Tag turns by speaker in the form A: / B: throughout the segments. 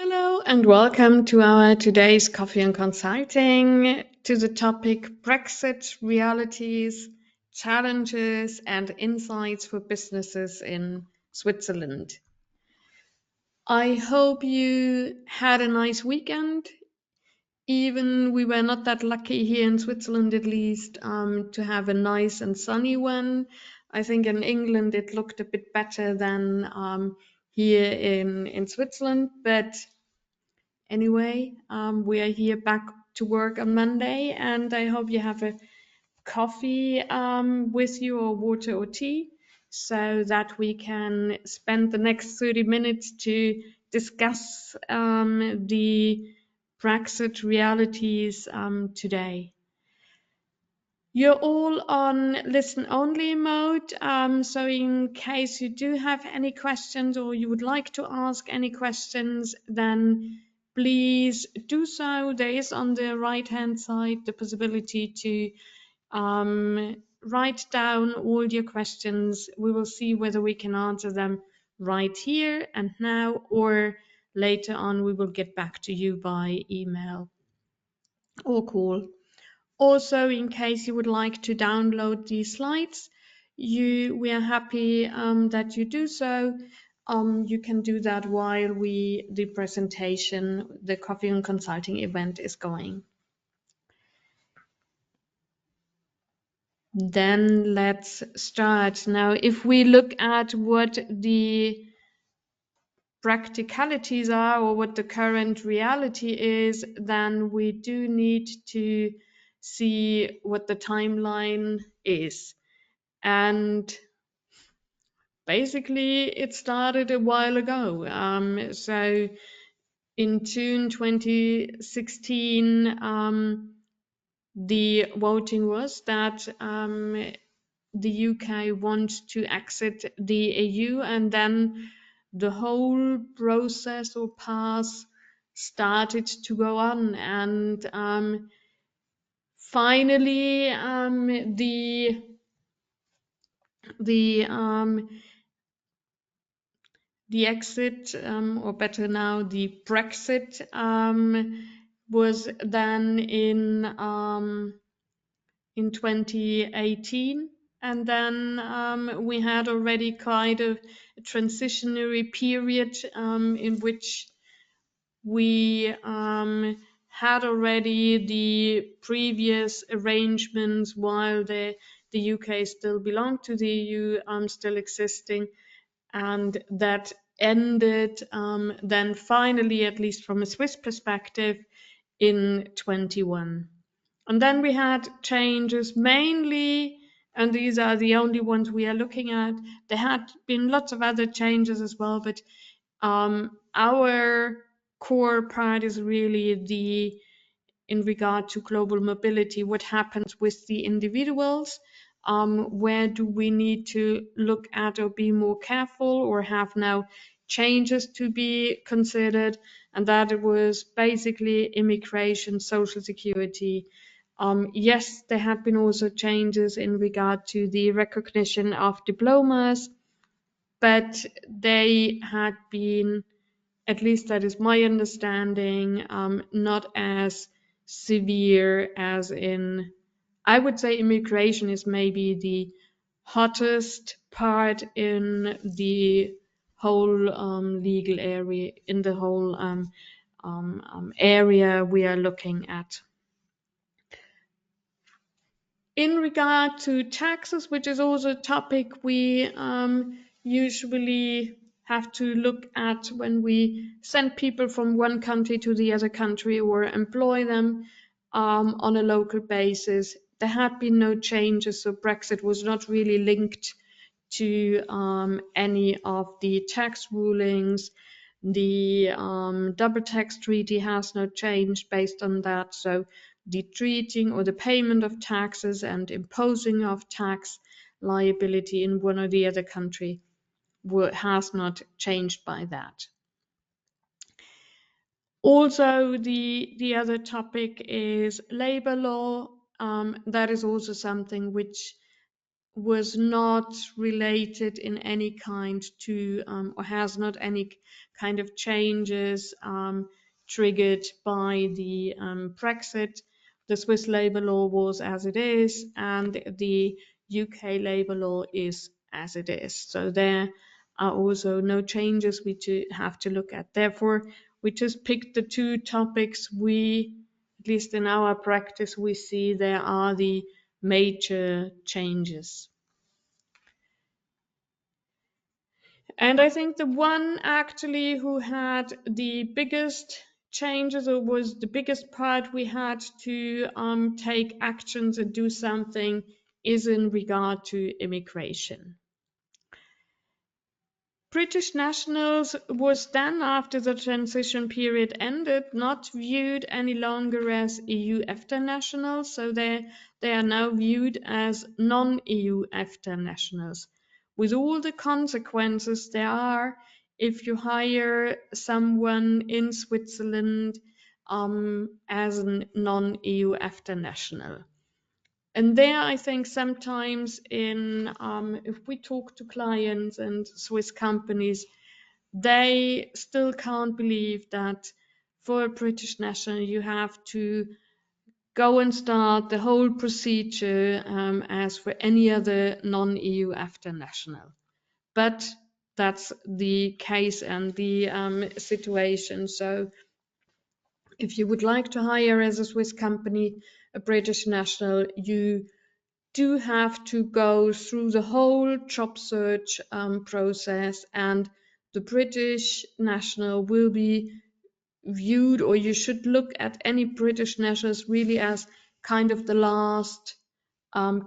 A: Hello and welcome to our today's Coffee and Consulting to the topic Brexit Realities, Challenges and Insights for Businesses in Switzerland. I hope you had a nice weekend. Even we were not that lucky here in Switzerland, at least, to have a nice and sunny one. I think in England it looked a bit better than here in Switzerland, but anyway, we are here back to work on Monday, and I hope you have a coffee with you, or water or tea, so that we can spend the next 30 minutes to discuss the Brexit realities today. You're all on listen only mode, so in case you do have any questions or you would like to ask any questions, then please do so. There is on the right hand side the possibility to write down all your questions. We will see whether we can answer them right here and now, or later on we will get back to you by email or call. Also, in case you would like to download these slides, we are happy that you do so. You can do that while the presentation, the Coffee and Consulting event is going. Then let's start. Now, if we look at what the practicalities are or what the current reality is, then we do need to see what the timeline is. And basically, it started a while ago. So in June 2016, the voting was that the UK wants to exit the EU, and then the whole process or path started to go on, and finally the exit, or better now, the Brexit, was then in 2018, and then we had already kind of a transitionary period in which we had already the previous arrangements while the UK still belonged to the EU still existing, and that ended then finally, at least from a Swiss perspective, in 21. And then we had changes mainly, and these are the only ones we are looking at. There had been lots of other changes as well, but our core part is really in regard to global mobility, what happens with the individuals, where do we need to look at or be more careful or have now changes to be considered, and that was basically immigration, social security. Yes, there have been also changes in regard to the recognition of diplomas, but they had been, at least that is my understanding, not as severe as in, I would say immigration is maybe the hottest part in the whole legal area, in the whole area we are looking at. In regard to taxes, which is also a topic we usually have to look at when we send people from one country to the other country or employ them on a local basis, there had been no changes, so Brexit was not really linked to any of the tax rulings. The double tax treaty has not changed based on that, so the treating or the payment of taxes and imposing of tax liability in one or the other country has not changed by that. Also, the other topic is labor law. That is also something which was not related in any kind to, or has not any kind of changes triggered by the Brexit. The Swiss labour law was as it is, and the UK labour law is as it is. So there are also no changes we have to look at. Therefore, we just picked the two topics we, at least in our practice, we see there are the major changes. And I think the one actually who had the biggest changes, or was the biggest part we had to take actions and do something, is in regard to immigration. British nationals was then, after the transition period ended, not viewed any longer as EU EFTA nationals, so they are now viewed as non-EU EFTA nationals, with all the consequences there are if you hire someone in Switzerland as a non-EU EFTA national. And there, I think sometimes if we talk to clients and Swiss companies, they still can't believe that for a British national you have to go and start the whole procedure as for any other non-EU EFTA national. But that's the case and the situation. So if you would like to hire as a Swiss company a British national, you do have to go through the whole job search process, and the British national will be viewed, or you should look at any British nationals really as kind of the last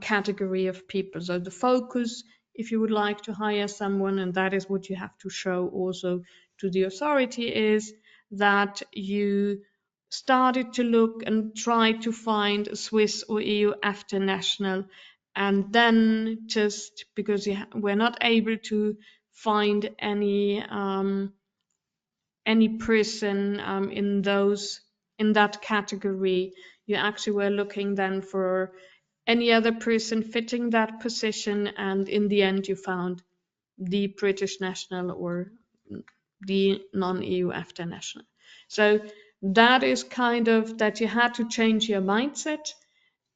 A: category of people. So the focus, if you would like to hire someone, and that is what you have to show also to the authority, is that you started to look and try to find a Swiss or EU EFTA national, and then just because we're not able to find any person in that category, you actually were looking then for any other person fitting that position, and in the end you found the British national or the non-EU EFTA national. So that is kind of that you had to change your mindset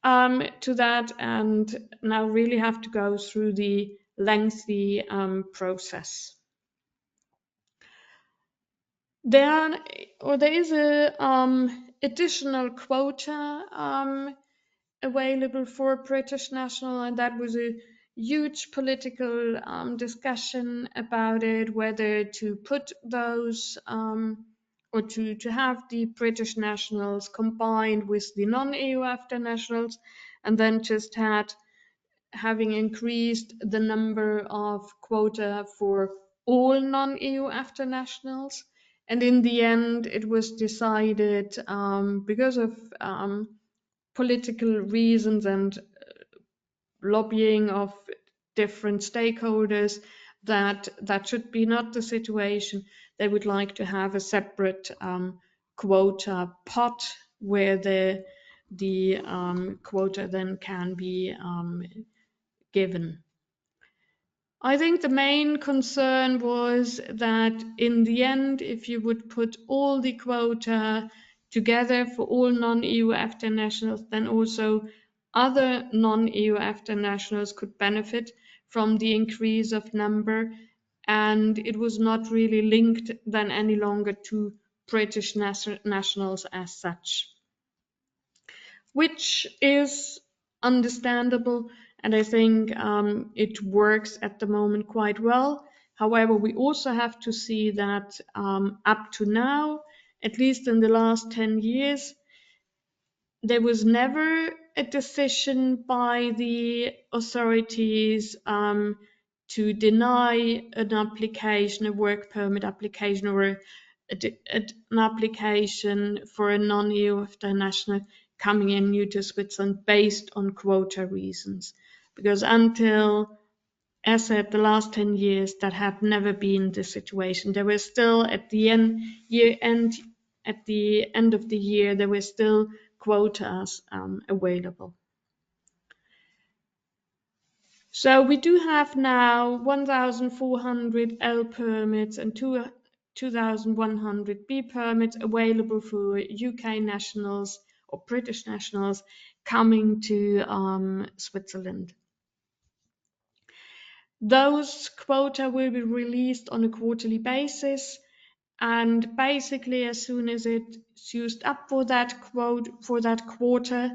A: to that, and now really have to go through the lengthy process. There is a additional quota available for British national, and that was a huge political discussion about it, whether to put those or to have the British nationals combined with the non-EU EFTA nationals, and then just having increased the number of quota for all non-EU EFTA nationals. And in the end, it was decided because of political reasons and lobbying of different stakeholders that that should be not the situation. They would like to have a separate quota pot where the quota then can be given. I think the main concern was that in the end, if you would put all the quota together for all non-EU EFTA nationals, then also other non-EU EFTA nationals could benefit from the increase of number, and it was not really linked then any longer to British nationals as such, which is understandable, and I think it works at the moment quite well. However, we also have to see that up to now, at least in the last 10 years, there was never a decision by the authorities to deny an application, a work permit application, or an application for a non-EU EFTA national coming in new to Switzerland based on quota reasons. Because until, as said, the last 10 years, that had never been the situation. There were still at the end of the year, there were still quotas available. So we do have now 1,400 L permits and 2,100 B permits available for UK nationals or British nationals coming to Switzerland. Those quota will be released on a quarterly basis, and basically as soon as it's used up for that quarter,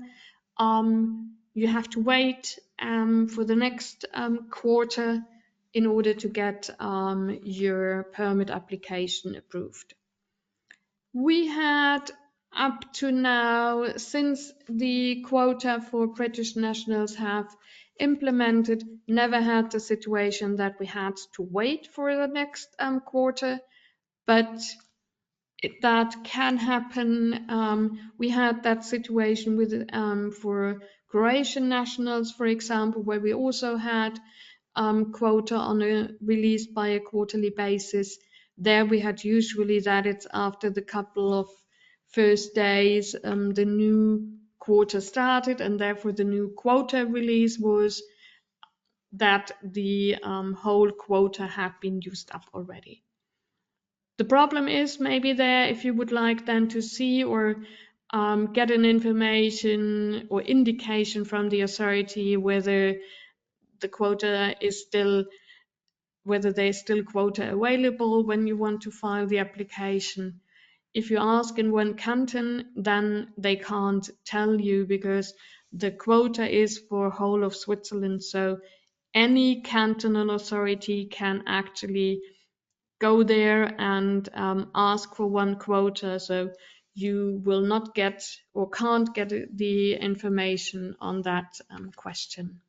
A: you have to wait for the next quarter in order to get your permit application approved. We had up to now, since the quota for British nationals have implemented, never had the situation that we had to wait for the next quarter, but that can happen. We had that situation with for Croatian nationals, for example, where we also had quota on a released by a quarterly basis. There we had usually that it's after the couple of first days the new quarter started, and therefore the new quota release was that the whole quota had been used up already. The problem is maybe there, if you would like then to see or get an information or indication from the authority whether the quota is still, whether there's still quota available when you want to file the application. If you ask in one canton, then they can't tell you because the quota is for whole of Switzerland. So any cantonal authority can actually go there and ask for one quota. So you will not get or can't get the information on that question.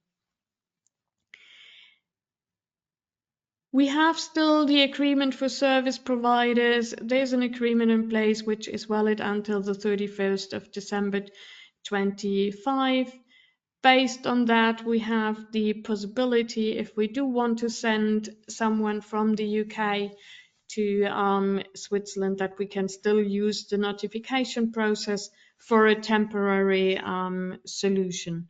A: We have still the agreement for service providers. There's an agreement in place which is valid until the 31st of December 25. Based on that, we have the possibility, if we do want to send someone from the UK to Switzerland, that we can still use the notification process for a temporary solution.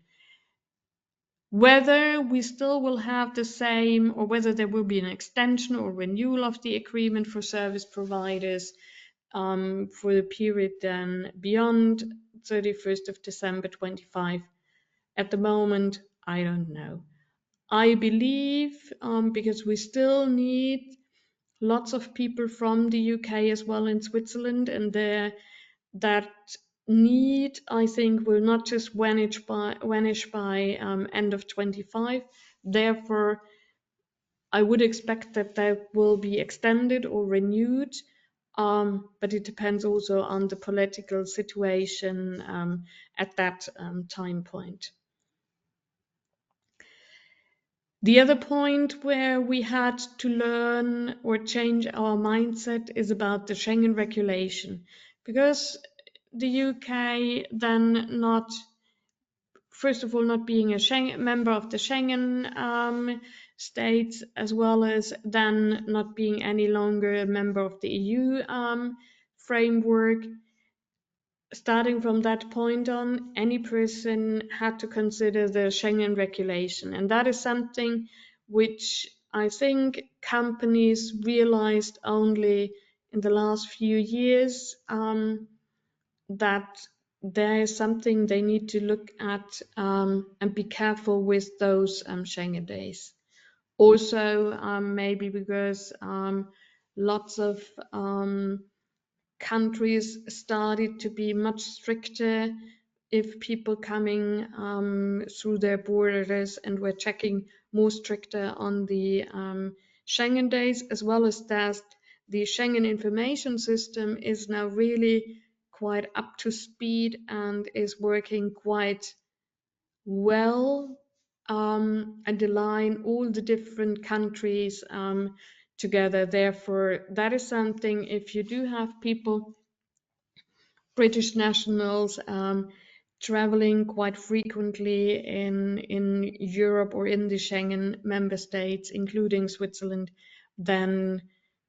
A: Whether we still will have the same, or whether there will be an extension or renewal of the agreement for service providers for the period then beyond 31st of December 25, at the moment, I don't know. I believe, because we still need lots of people from the UK as well in Switzerland, and that need, I think, will not just vanish by end of 25. Therefore, I would expect that that will be extended or renewed, but it depends also on the political situation at that time point. The other point where we had to learn or change our mindset is about the Schengen regulation, because the UK then not, first of all, not being a member of the Schengen states, as well as then not being any longer a member of the EU framework. Starting from that point on, any person had to consider the Schengen regulation. And that is something which I think companies realized only in the last few years, that there is something they need to look at and be careful with those Schengen days. Also, maybe because lots of countries started to be much stricter if people coming through their borders, and were checking more stricter on the Schengen days, as well as that the Schengen information system is now really quite up to speed and is working quite well, and align all the different countries together. Therefore, that is something, if you do have people, British nationals, traveling quite frequently in Europe or in the Schengen member states, including Switzerland, then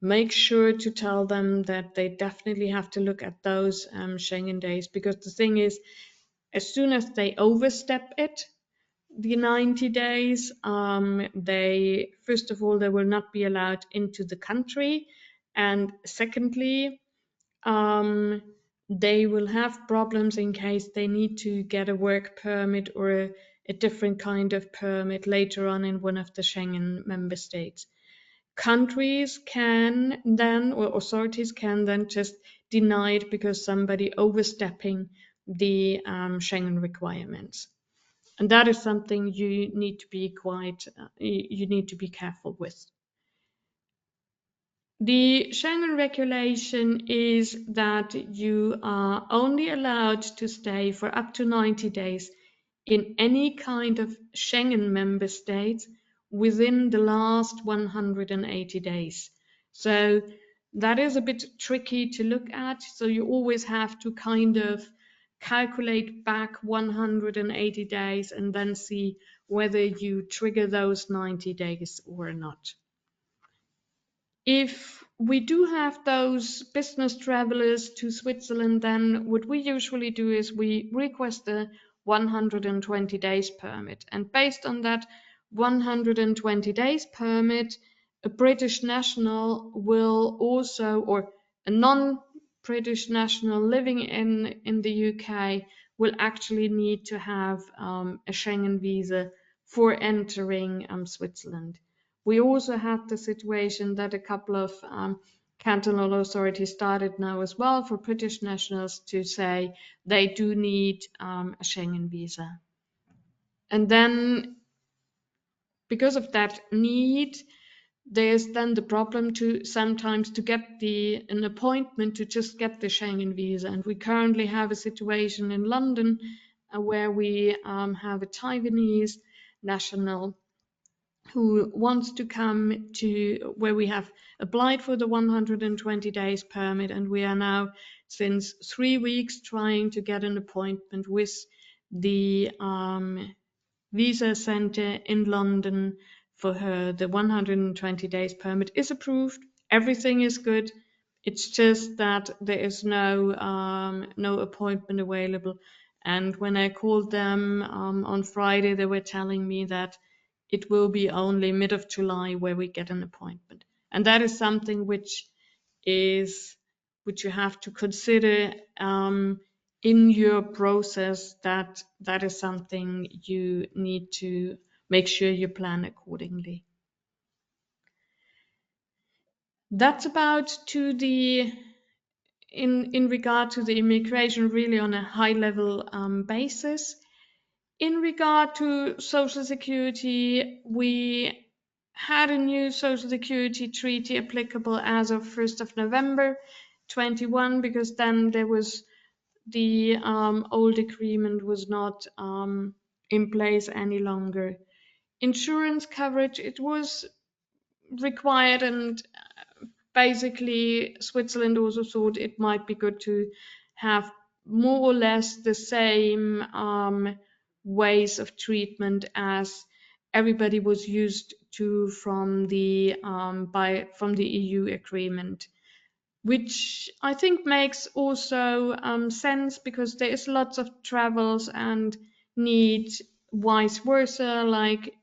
A: make sure to tell them that they definitely have to look at those Schengen days, because the thing is, as soon as they overstep it, the 90 days, they first of all they will not be allowed into the country, and secondly, um, they will have problems in case they need to get a work permit or a different kind of permit later on in one of the Schengen member states. Countries can then, or authorities can then just deny it because somebody overstepping the Schengen requirements. And that is something you need to be you need to be careful with. The Schengen regulation is that you are only allowed to stay for up to 90 days in any kind of Schengen member state within the last 180 days. So that is a bit tricky to look at. So you always have to kind of calculate back 180 days and then see whether you trigger those 90 days or not. If we do have those business travelers to Switzerland, then what we usually do is we request a 120 days permit. And based on that 120 days permit, a British national will also, or a non-British national living in the UK will actually need to have a Schengen visa for entering Switzerland. We also had the situation that a couple of cantonal authorities started now as well for British nationals to say they do need a Schengen visa. And then because of that need, there's then the problem to sometimes to get an appointment to just get the Schengen visa. And we currently have a situation in London where we have a Taiwanese national who wants to come to where we have applied for the 120 days permit, and we are now since 3 weeks trying to get an appointment with the visa center in London for her. The 120 days permit is approved, everything is good. It's just that there is no appointment available. And when I called them on Friday, they were telling me that it will be only mid of July where we get an appointment. And that is something which you have to consider in your process, that is something you need to make sure you plan accordingly. That's about to the in regard to the immigration, really on a high level basis. In regard to Social Security, we had a new Social Security treaty applicable as of 1st of November 21, because then there was the old agreement was not in place any longer. Insurance coverage, it was required, and basically Switzerland also thought it might be good to have more or less the same ways of treatment as everybody was used to from the EU agreement, which I think makes also sense, because there is lots of travels and need vice versa, like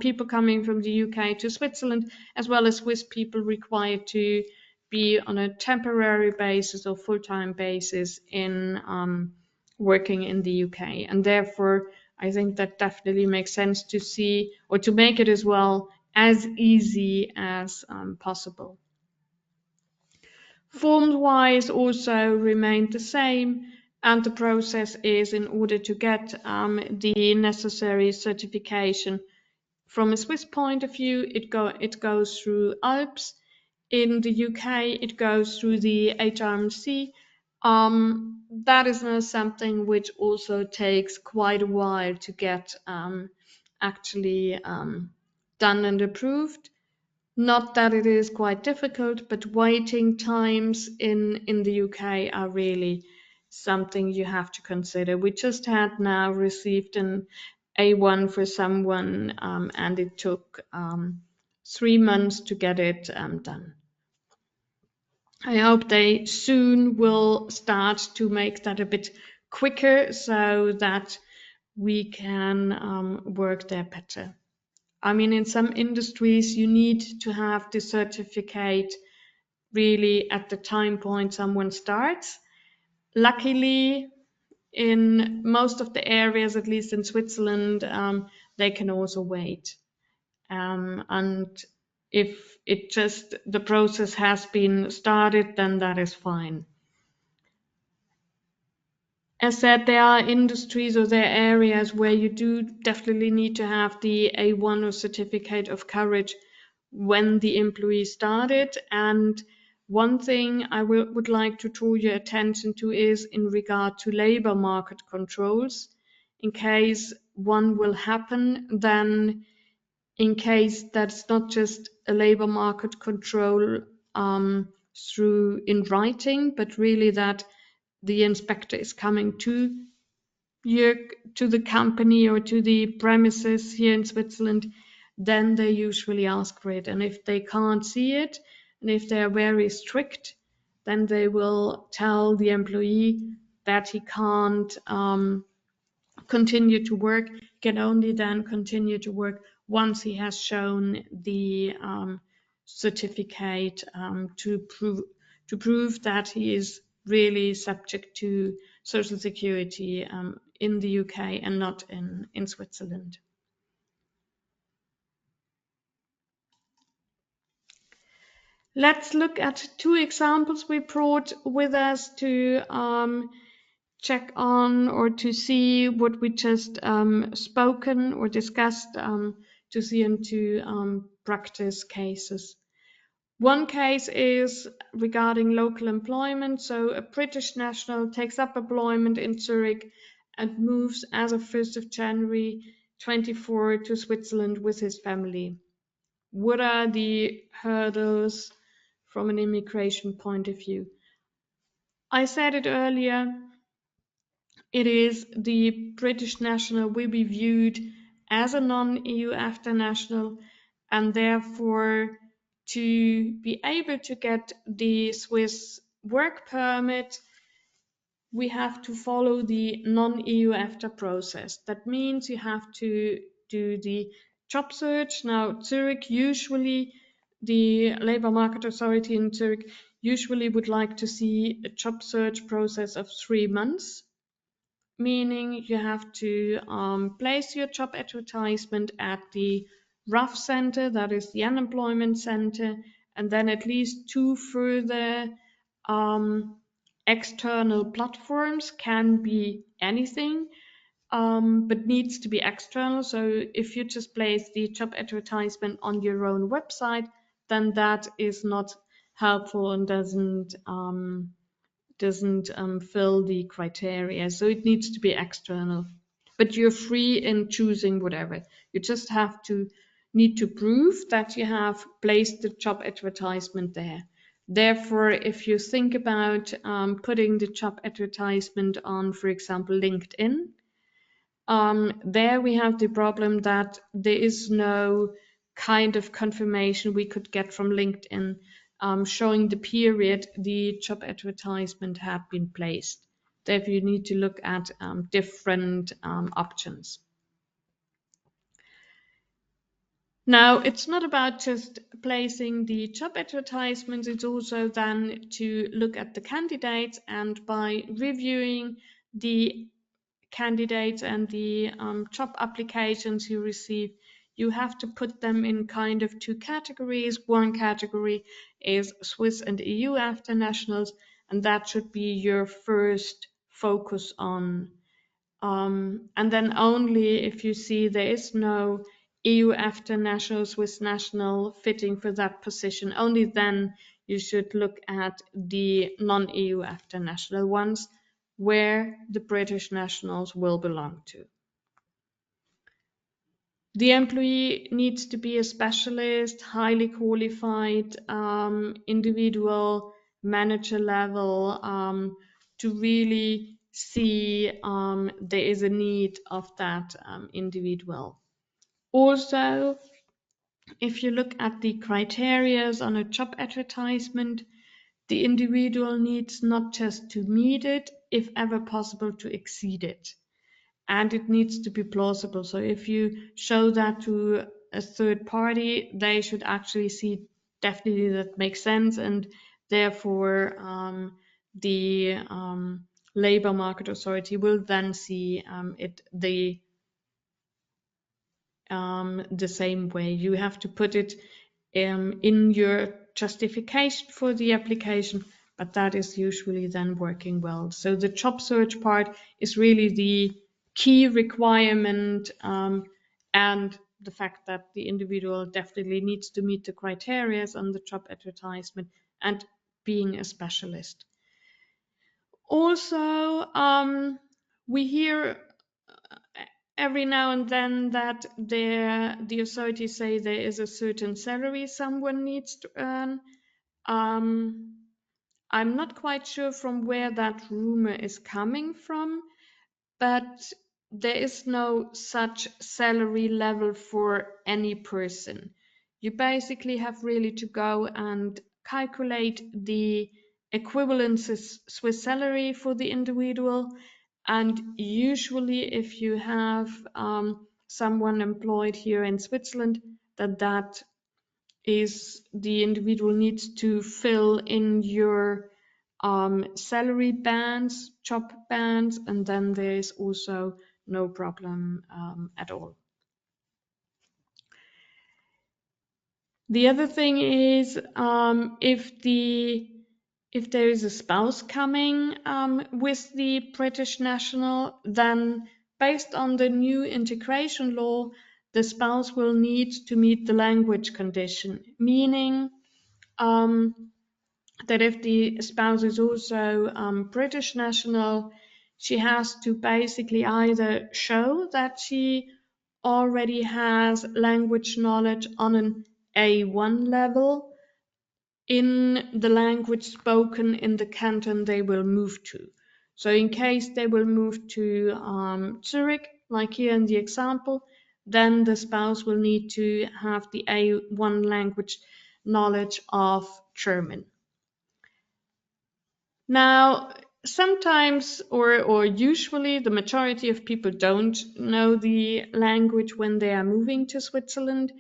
A: people coming from the UK to Switzerland, as well as Swiss people required to be on a temporary basis or full-time basis in working in the UK. And therefore, I think that definitely makes sense to see, or to make it as well as easy as possible. Form-wise also remained the same, and the process is, in order to get the necessary certification from a Swiss point of view, it goes through ALPS. In the UK, it goes through the HMRC. That is now something which also takes quite a while to get actually done and approved. Not that it is quite difficult, but waiting times in the UK are really something you have to consider. We just had now received an A1 for someone, and it took 3 months to get it done. I hope they soon will start to make that a bit quicker, so that we can work there better. I mean, in some industries, you need to have the certificate really at the time point someone starts. Luckily, in most of the areas, at least in Switzerland, they can also wait. And if the process has been started, then that is fine. As said, there are industries or there are areas where you do definitely need to have the A1 or certificate of courage when the employee started. And one thing I would like to draw your attention to is in regard to labor market controls. In case one will happen, then in case that's not just a labor market control through in writing, but really that the inspector is coming to the company or to the premises here in Switzerland, then they usually ask for it. And if they can't see it, and if they are very strict, then they will tell the employee that he can't continue to work, can only then continue to work once he has shown the certificate to prove that he is really subject to social security in the UK and not in Switzerland. Let's look at two examples we brought with us to check on or to see what we just spoken or discussed, to see into practice cases. One case is regarding local employment. So a British national takes up employment in Zurich and moves as of 1st of January 24 to Switzerland with his family. What are the hurdles from an immigration point of view? I said it earlier, it is the British national will be viewed as a non-EU EFTA national, and therefore to be able to get the Swiss work permit, we have to follow the non-EU EFTA process. That means you have to do the job search. Now, Zurich usually, the Labour Market Authority in Zurich usually would like to see a job search process of 3 months, meaning you have to place your job advertisement at the RUF center, that is the unemployment center, and then at least 2 further external platforms, can be anything, but needs to be external. So if you just place the job advertisement on your own website, then that is not helpful and doesn't fill the criteria. So it needs to be external. But you're free in choosing whatever. You just need to prove that you have placed the job advertisement there. Therefore, if you think about putting the job advertisement on, for example, LinkedIn, there we have the problem that there is no kind of confirmation we could get from LinkedIn showing the period the job advertisement had been placed. Therefore, you need to look at different options. Now, it's not about just placing the job advertisements, it's also then to look at the candidates, and by reviewing the candidates and the job applications you receive, you have to put them in kind of 2 categories. One category is Swiss and EU EFTA nationals, and that should be your first focus on. And then only if you see there is no EU EFTA national, Swiss national fitting for that position, only then you should look at the non-EU EFTA national ones, where the British nationals will belong to. The employee needs to be a specialist, highly qualified individual, manager level, to really see there is a need of that individual. Also, if you look at the criteria on a job advertisement, the individual needs not just to meet it, if ever possible, to exceed it. and it needs to be plausible. So if you show that to a third party, they should actually see definitely that makes sense, and therefore the labor market authority will then see it the same way. You have to put it in your justification for the application, but that is usually then working well. So the job search part is really the key requirement, and the fact that the individual definitely needs to meet the criteria on the job advertisement and being a specialist. Also, we hear every now and then that the authorities say there is a certain salary someone needs to earn. I'm not quite sure from where that rumor is coming from, but there is no such salary level for any person. You basically have really to go and calculate the equivalent Swiss salary for the individual. And usually, if you have someone employed here in Switzerland, that is the individual needs to fill in your salary bands, job bands, and then there is also no problem at all. The other thing is if there is a spouse coming with the British national, then based on the new integration law, the spouse will need to meet the language condition, meaning that if the spouse is also British national, she has to basically either show that she already has language knowledge on an A1 level in the language spoken in the canton they will move to. So in case they will move to Zurich, like here in the example, then the spouse will need to have the A1 language knowledge of German. Now, sometimes or usually the majority of people don't know the language when they are moving to Switzerland.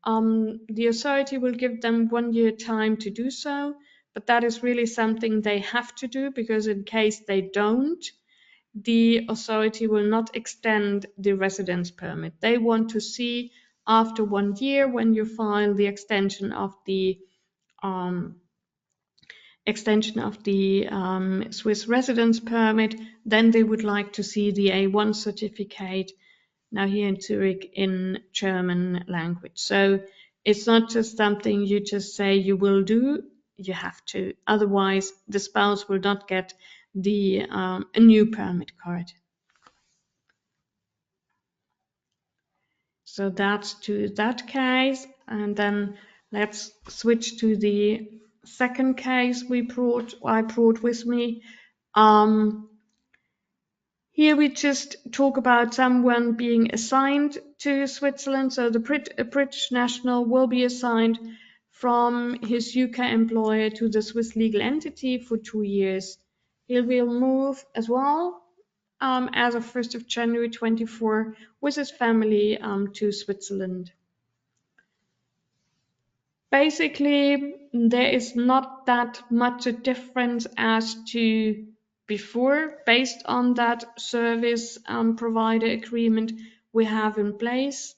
A: The authority will give them 1 year time to do so, but that is really something they have to do, because in case they don't, the authority will not extend the residence permit. They want to see after 1 year, when you file the extension of the Swiss residence permit, then they would like to see the A1 certificate now here in Zurich in German language. So it's not just something you just say you will do, you have to. Otherwise, the spouse will not get a new permit card. So that's to that case, and then let's switch to the second case I brought with me. Here we just talk about someone being assigned to Switzerland. So the British national will be assigned from his UK employer to the Swiss legal entity for 2 years. He will move as well as of 1st of January 24 with his family to Switzerland. Basically, there is not that much a difference as to before, based on that service provider agreement we have in place.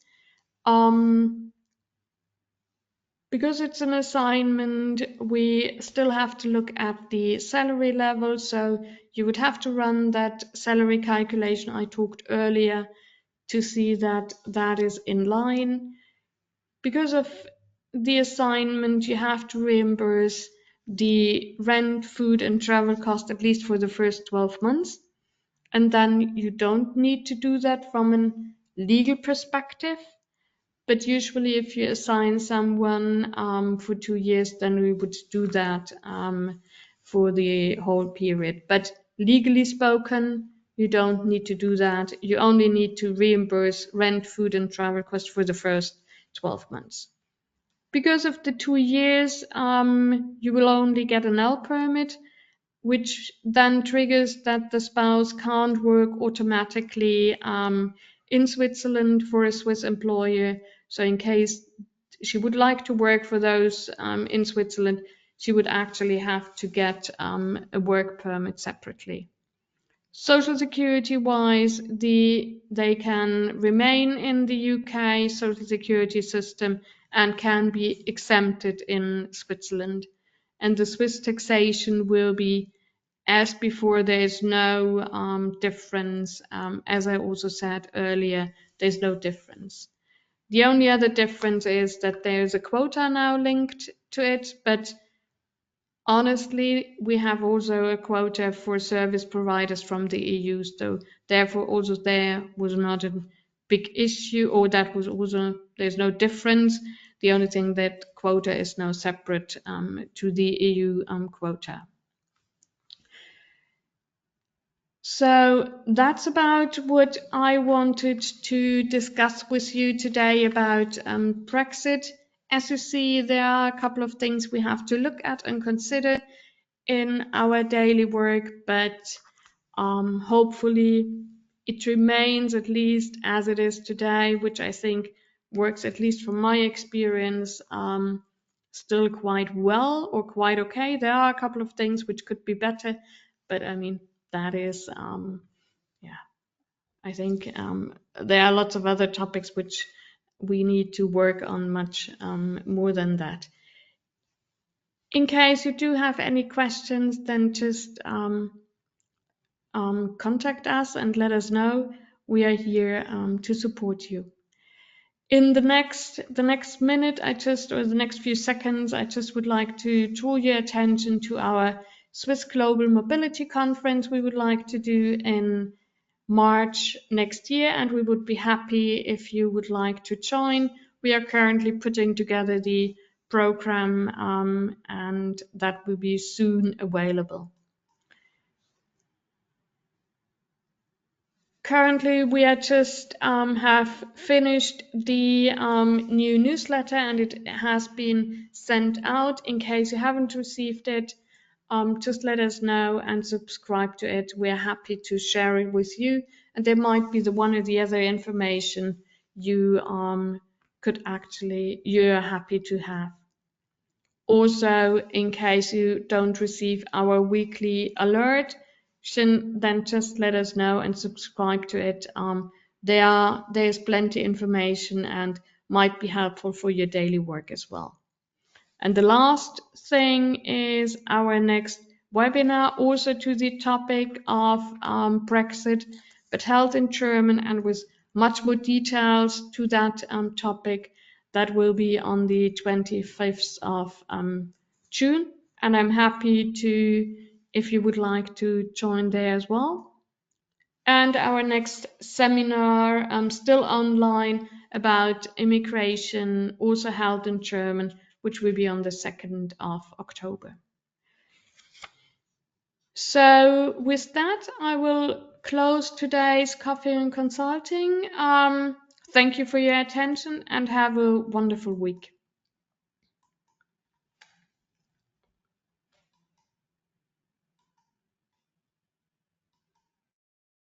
A: Because it's an assignment, we still have to look at the salary level. So you would have to run that salary calculation I talked earlier to see that that is in line. Because of the assignment, you have to reimburse the rent, food, and travel cost at least for the first 12 months. And then you don't need to do that from a legal perspective. But usually, if you assign someone for 2 years, then we would do that for the whole period. But legally spoken, you don't need to do that. You only need to reimburse rent, food, and travel costs for the first 12 months. Because of the 2 years, you will only get an L permit. which then triggers that the spouse can't work automatically in Switzerland for a Swiss employer. So in case she would like to work for those in Switzerland, she would actually have to get a work permit separately. Social security wise, they can remain in the UK social security system and can be exempted in Switzerland. And the Swiss taxation will be as before. There is no difference. As I also said earlier, there's no difference. The only other difference is that there's a quota now linked to it, but honestly, we have also a quota for service providers from the EU, so therefore also there was not a big issue, or that was also, there's no difference. The only thing that quota is now separate to the EU quota. So that's about what I wanted to discuss with you today about Brexit. As you see, there are a couple of things we have to look at and consider in our daily work, but hopefully it remains at least as it is today, which I think works, at least from my experience, still quite well or quite okay. There are a couple of things which could be better, but I mean, that is, yeah, I think there are lots of other topics which we need to work on much more than that. In case you do have any questions, then just contact us and let us know. We are here to support you. In the next minute, or the next few seconds, I just would like to draw your attention to our Swiss Global Mobility Conference we would like to do in March next year, and we would be happy if you would like to join. We are currently putting together the program, and that will be soon available. Currently, we are just have finished the new newsletter, and it has been sent out. In case you haven't received it, just let us know and subscribe to it. We're happy to share it with you, and there might be the one or the other information you you're happy to have. Also, in case you don't receive our weekly alert, then just let us know and subscribe to it. There's plenty information and might be helpful for your daily work as well. And the last thing is our next webinar, also to the topic of Brexit, but held in German and with much more details to that topic. That will be on the 25th of June. And I'm happy if you would like to join there as well. And our next seminar, still online, about immigration, also held in German, which will be on the 2nd of October. So with that, I will close today's Coffee and Consulting. Thank you for your attention and have a wonderful week.